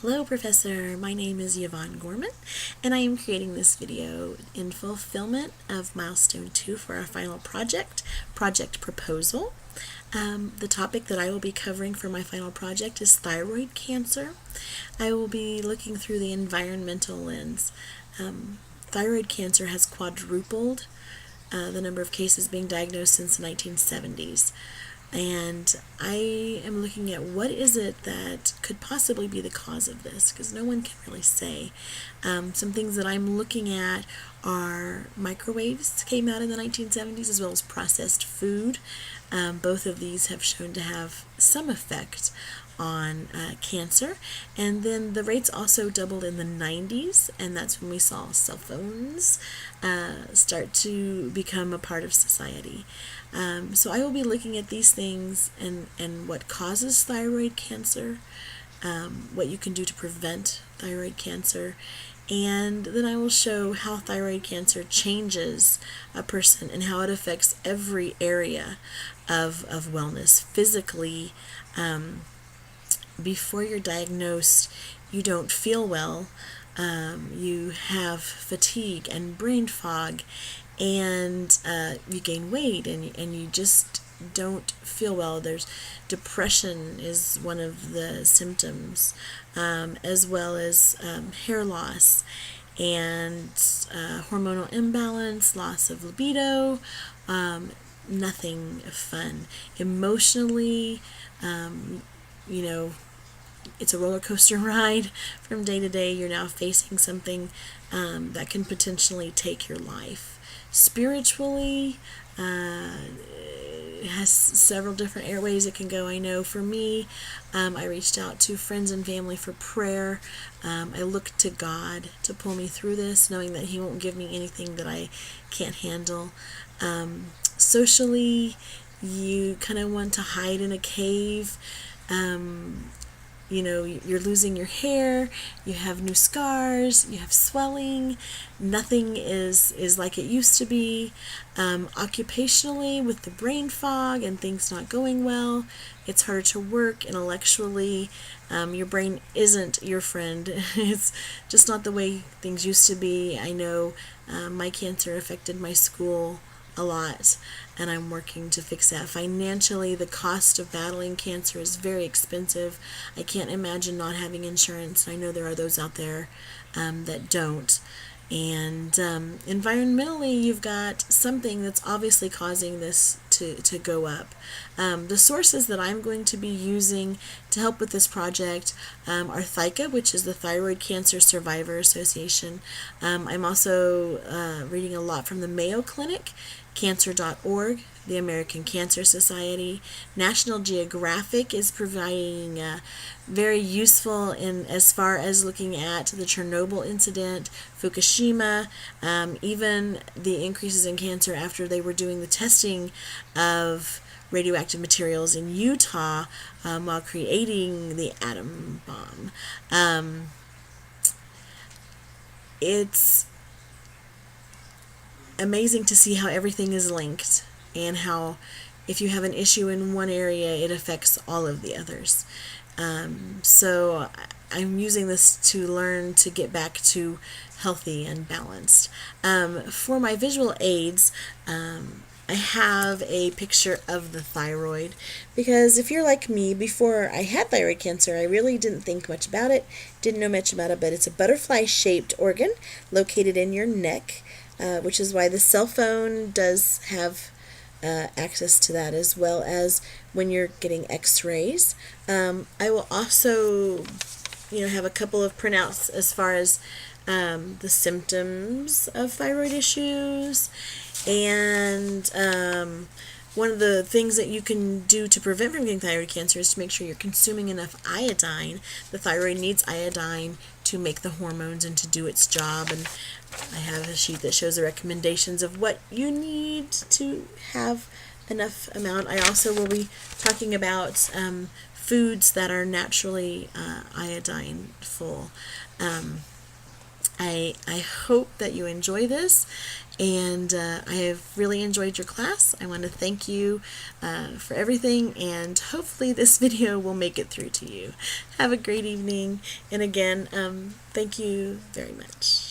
Hello, Professor. My name is Yvonne Gorman, and I am creating this video in fulfillment of Milestone 2 for our final project proposal. The topic that I will be covering for my final project is thyroid cancer. I will be looking through the environmental lens. Thyroid cancer has quadrupled the number of cases being diagnosed since the 1970s. And I am looking at what is it that could possibly be the cause of this, because no one can really say. Some things that I'm looking at are microwaves came out in the 1970s, as well as processed food. Both of these have shown to have some effect on cancer. And then the rates also doubled in the 90s, and that's when we saw cell phones start to become a part of society. So I will be looking at these things and what causes thyroid cancer, what you can do to prevent thyroid cancer, and then I will show how thyroid cancer changes a person and how it affects every area of wellness. Physically, before you're diagnosed, you don't feel well. You have fatigue and brain fog, and you gain weight, and you just don't feel well. There's depression is one of the symptoms, as well as hair loss and hormonal imbalance, loss of libido, nothing fun. Emotionally, it's a roller coaster ride from day to day. You're now facing something that can potentially take your life. Spiritually, it has several different airways it can go. I know for me, I reached out to friends and family for prayer. I looked to God to pull me through this, knowing that He won't give me anything that I can't handle. Socially, you kind of want to hide in a cave. You're losing your hair, you have new scars, you have swelling, nothing is like it used to be. Occupationally, with the brain fog and things not going well, it's harder to work intellectually. Your brain isn't your friend. It's just not the way things used to be. I know my cancer affected my school a lot, and I'm working to fix that. Financially, the cost of battling cancer is very expensive. I can't imagine not having insurance. I know there are those out there that don't. And environmentally, you've got something that's obviously causing this to go up. The sources that I'm going to be using to help with this project are THICA, which is the Thyroid Cancer Survivor Association. I'm also reading a lot from the Mayo Clinic, cancer.org, the American Cancer Society. National Geographic is providing very useful in as far as looking at the Chernobyl incident, Fukushima, even the increases in cancer after they were doing the testing of radioactive materials in Utah while creating the atom bomb. It's amazing to see how everything is linked, and how if you have an issue in one area, it affects all of the others. So I'm using this to learn to get back to healthy and balanced. For my visual aids, I have a picture of the thyroid, because if you're like me, before I had thyroid cancer, I really didn't think much about it, didn't know much about it, but it's a butterfly-shaped organ located in your neck, which is why the cell phone does have access to that, as well as when you're getting x-rays. I will also have a couple of printouts as far as the symptoms of thyroid issues, and one of the things that you can do to prevent from getting thyroid cancer is to make sure you're consuming enough iodine. The thyroid needs iodine to make the hormones and to do its job, and I have a sheet that shows the recommendations of what you need to have enough amount. I also will be talking about foods that are naturally iodine full. I hope that you enjoy this, and I have really enjoyed your class. I want to thank you for everything, and hopefully this video will make it through to you. Have a great evening, and again, thank you very much.